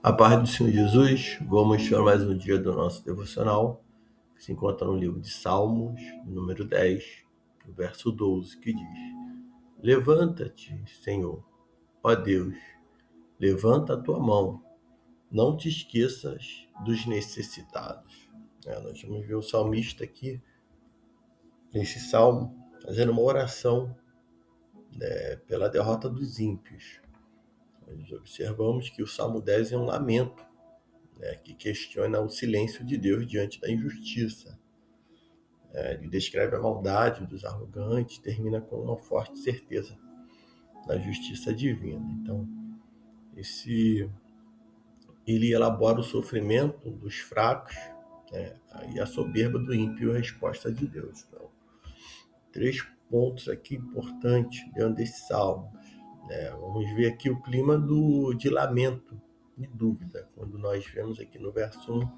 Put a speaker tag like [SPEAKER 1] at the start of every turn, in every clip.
[SPEAKER 1] A paz do Senhor Jesus, vamos para mais um dia do nosso devocional, que se encontra no livro de Salmos, número 10, no verso 12, que diz: Levanta-te, Senhor, ó Deus, levanta a tua mão, não te esqueças dos necessitados. Nós vamos ver o salmista aqui, nesse salmo, fazendo uma oração pela derrota dos ímpios. Nós observamos que o Salmo 10 é um lamento, que questiona o silêncio de Deus diante da injustiça. Ele descreve a maldade dos arrogantes, termina com uma forte certeza da justiça divina. Então, ele elabora o sofrimento dos fracos, e a soberba do ímpio, a resposta de Deus. Então, 3 pontos aqui importantes dentro desse salmo. Vamos ver aqui o clima de lamento e dúvida, quando nós vemos aqui no verso 1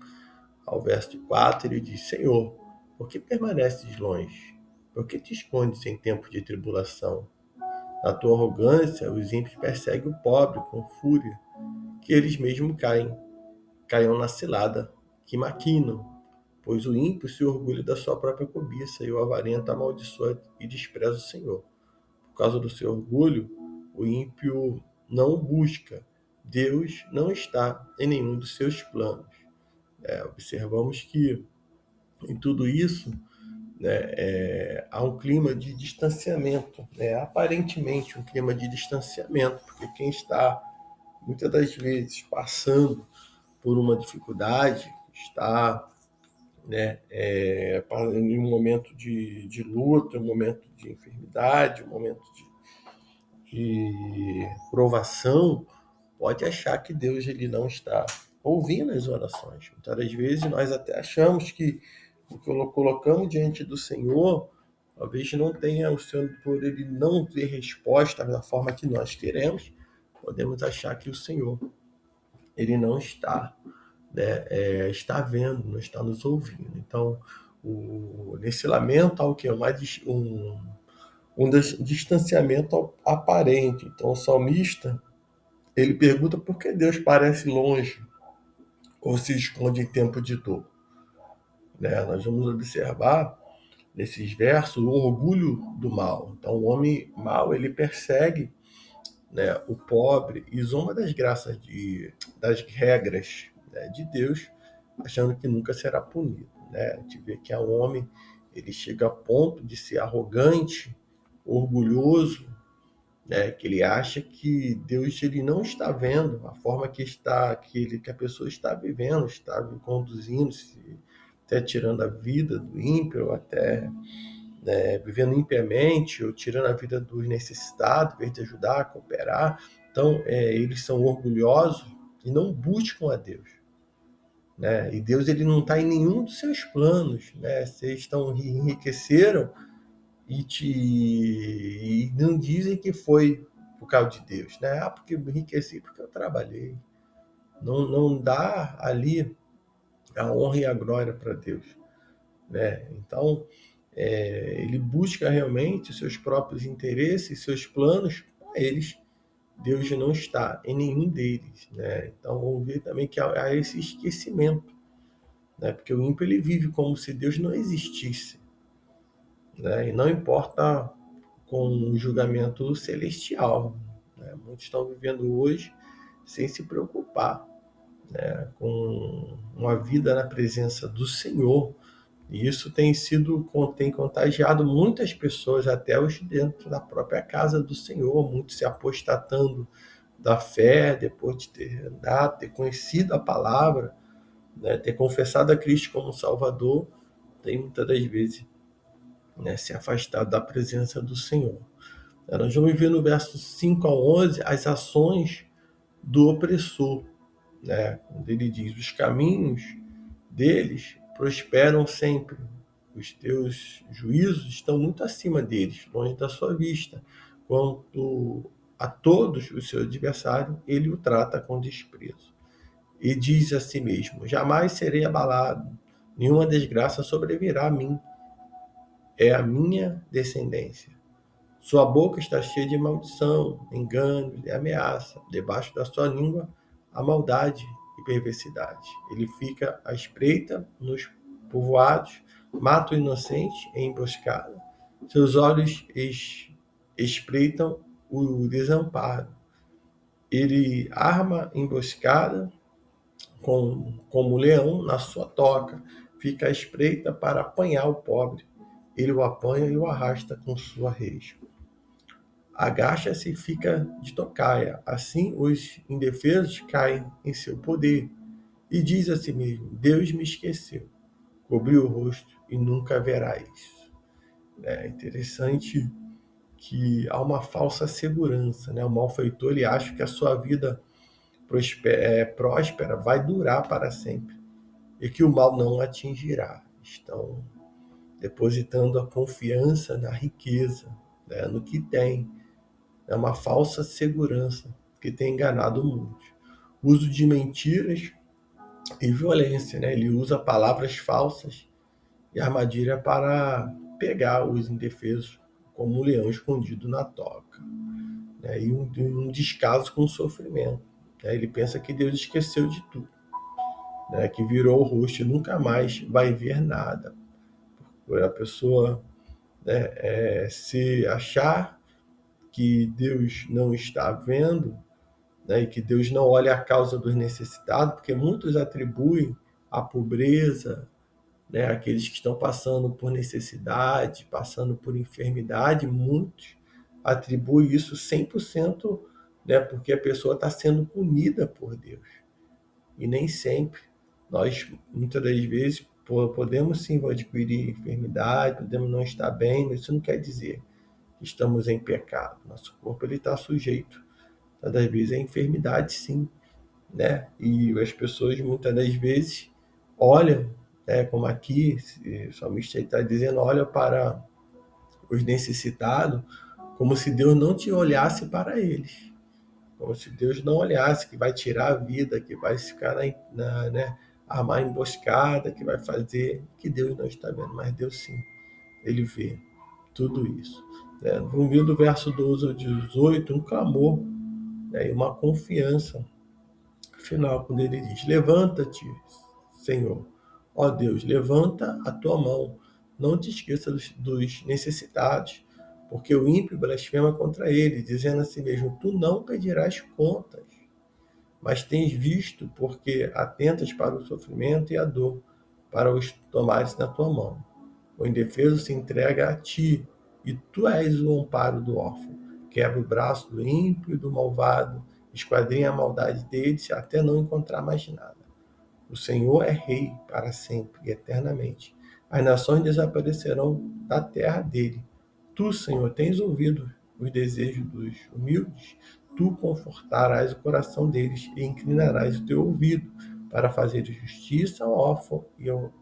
[SPEAKER 1] ao verso 4, ele diz: Senhor, por que permaneces longe? Por que te escondes em tempo de tribulação? Na tua arrogância, os ímpios perseguem o pobre com fúria, que eles mesmos caiam na cilada, que maquinam, pois o ímpio se orgulha da sua própria cobiça e o avarento amaldiçoa e despreza o Senhor. Por causa do seu orgulho, o ímpio não o busca. Deus não está em nenhum dos seus planos. Observamos que em tudo isso, há um clima de distanciamento, aparentemente um clima de distanciamento, porque quem está muitas das vezes passando por uma dificuldade, está em um momento de luta, um momento de enfermidade, um momento de provação, pode achar que Deus ele não está ouvindo as orações. Muitas das vezes nós até achamos que o que colocamos diante do Senhor, talvez não tenha o Senhor, por ele não ter resposta da forma que nós queremos, podemos achar que o Senhor ele não está, está vendo, não está nos ouvindo. Então, nesse lamento há o que? Um distanciamento aparente. Então, o salmista ele pergunta por que Deus parece longe ou se esconde em tempo de dor. Nós vamos observar nesses versos o orgulho do mal. Então, o homem mau ele persegue, o pobre e zomba das graças das regras, de Deus, achando que nunca será punido. A gente vê que o homem ele chega a ponto de ser arrogante, orgulhoso, que ele acha que Deus ele não está vendo a forma que a pessoa está vivendo, está conduzindo-se, até tirando a vida do ímpio, até vivendo impiamente, ou tirando a vida dos necessitados, em vez de ajudar, cooperar. Então, eles são orgulhosos e não buscam a Deus. E Deus ele não está em nenhum dos seus planos. Vocês enriqueceram e não dizem que foi por causa de Deus. Porque eu me enriqueci, porque eu trabalhei. Não dá ali a honra e a glória para Deus. Então, ele busca realmente seus próprios interesses, seus planos para eles. Deus não está em nenhum deles. Então, vamos ver também que há esse esquecimento. Porque o ímpio ele vive como se Deus não existisse. E não importa com um julgamento celestial. Muitos estão vivendo hoje sem se preocupar, com uma vida na presença do Senhor. E isso tem contagiado muitas pessoas, até os dentro da própria casa do Senhor, muitos se apostatando da fé, depois de ter conhecido a palavra, ter confessado a Cristo como Salvador, tem muitas das vezes se afastado da presença do Senhor. Nós vamos ver no verso 5 a 11 as ações do opressor, quando ele diz: os caminhos deles prosperam sempre, os teus juízos estão muito acima deles, longe da sua vista. Quanto a todos os seus adversários, ele o trata com desprezo. E diz a si mesmo: jamais serei abalado, nenhuma desgraça sobrevirá a mim, é a minha descendência. Sua boca está cheia de maldição, engano e ameaça. Debaixo da sua língua a maldade e perversidade. Ele fica à espreita nos povoados, mata o inocente em emboscada. Seus olhos espreitam o desamparo. Ele arma emboscada como leão na sua toca. Fica à espreita para apanhar o pobre. Ele o apanha e o arrasta com sua rede. Agacha-se e fica de tocaia. Assim os indefesos caem em seu poder. E diz a si mesmo: Deus me esqueceu. Cobriu o rosto e nunca verá isso. É interessante que há uma falsa segurança, né? O malfeitor ele acha que a sua vida próspera vai durar para sempre e que o mal não atingirá. Estão depositando a confiança na riqueza, né? No que tem. É uma falsa segurança que tem enganado muitos. Uso de mentiras e violência, né? Ele usa palavras falsas e armadilha para pegar os indefesos como um leão escondido na toca, né? E um descaso com o sofrimento, né? Ele pensa que Deus esqueceu de tudo, né? Que virou o rosto e nunca mais vai ver nada. Por a pessoa, né, se achar que Deus não está vendo, né, e que Deus não olha a causa dos necessitados, porque muitos atribuem a pobreza, né, aqueles que estão passando por necessidade, passando por enfermidade, muitos atribuem isso 100%, né, porque a pessoa está sendo punida por Deus. E nem sempre. Nós, muitas das vezes, podemos sim adquirir enfermidade, podemos não estar bem, mas isso não quer dizer que estamos em pecado. Nosso corpo está sujeito, muitas das vezes, a enfermidade, sim, né? E as pessoas, muitas das vezes, olham, né, como aqui, o salmista está dizendo, olha para os necessitados como se Deus não te olhasse para eles. Como se Deus não olhasse, que vai tirar a vida, que vai ficar né, armar emboscada, que vai fazer, que Deus não está vendo, mas Deus sim, Ele vê tudo isso. Vamos ver do verso 12 ao 18, um clamor, né, e uma confiança final, quando ele diz: Levanta-te, Senhor, ó Deus, levanta a tua mão, não te esqueça dos necessitados, porque o ímpio blasfema contra ele, dizendo a si mesmo: Tu não pedirás contas, mas tens visto, porque atentas para o sofrimento e a dor, para os tomares na tua mão. O indefeso se entrega a ti, e tu és o amparo do órfão. Quebra o braço do ímpio e do malvado, esquadrinha a maldade deles até não encontrar mais nada. O Senhor é rei para sempre e eternamente. As nações desaparecerão da terra dele. Tu, Senhor, tens ouvido os desejos dos humildes. Tu confortarás o coração deles e inclinarás o teu ouvido para fazer justiça ao órfão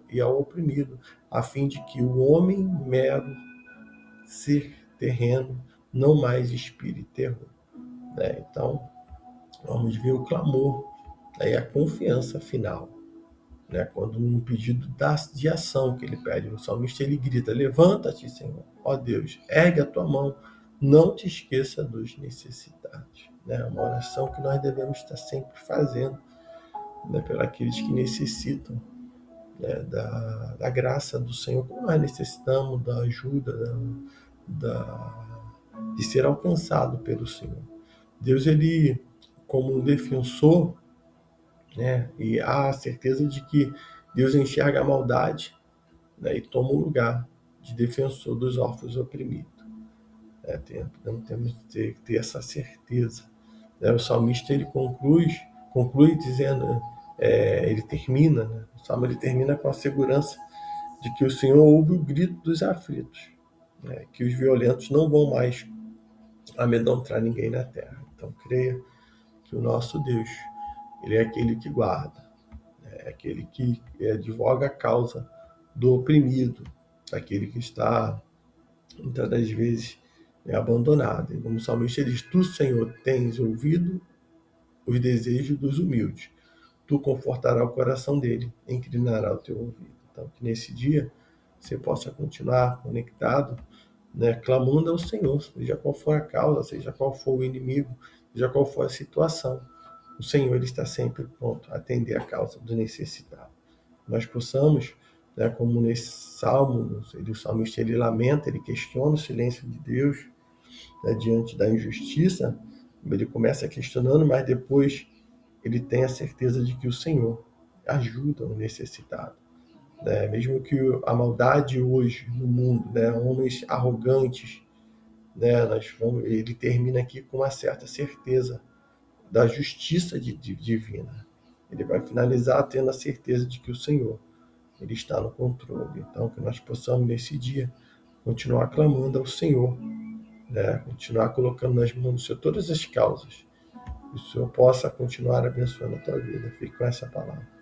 [SPEAKER 1] e ao oprimido, a fim de que o homem mero ser terreno não mais inspire terror. Né? Então, vamos ver o clamor, né? E a confiança final. Né? Quando um pedido de ação que ele pede, o salmista ele grita: Levanta-te, Senhor, ó Deus, ergue a tua mão, não te esqueça dos necessitados. Né? Uma oração que nós devemos estar sempre fazendo, né, por aqueles que necessitam, né, da graça do Senhor, como nós necessitamos da ajuda, de ser alcançado pelo Senhor. Deus, ele, como um defensor, né, e há a certeza de que Deus enxerga a maldade, né, e toma o lugar de defensor dos órfãos oprimidos. Temos que ter essa certeza. Né? O salmista ele conclui dizendo, ele termina, né? O salmo ele termina com a segurança de que o Senhor ouve o grito dos aflitos, né? Que os violentos não vão mais amedrontar ninguém na terra. Então creia que o nosso Deus, ele é aquele que guarda, né? É aquele que advoga a causa do oprimido, daquele que está muitas das vezes abandonado. E como o salmista diz: Tu, Senhor, tens ouvido os desejos dos humildes. Tu confortará o coração dele, inclinará o teu ouvido. Então, que nesse dia você possa continuar conectado, né, clamando ao Senhor, seja qual for a causa, seja qual for o inimigo, seja qual for a situação. o Senhor ele está sempre pronto a atender a causa do necessitado. Nós possamos, né, como nesse salmo, o salmista ele lamenta, ele questiona o silêncio de Deus, né, diante da injustiça. Ele começa questionando, mas depois ele tem a certeza de que o Senhor ajuda o necessitado, né? Mesmo que a maldade hoje no mundo, né, homens arrogantes, né, ele termina aqui com uma certa certeza da justiça divina. Ele vai finalizar tendo a certeza de que o Senhor ele está no controle. Então, que nós possamos nesse dia continuar clamando ao Senhor, né, continuar colocando nas mãos do Senhor todas as causas, que o Senhor possa continuar abençoando a tua vida. Fique com essa palavra.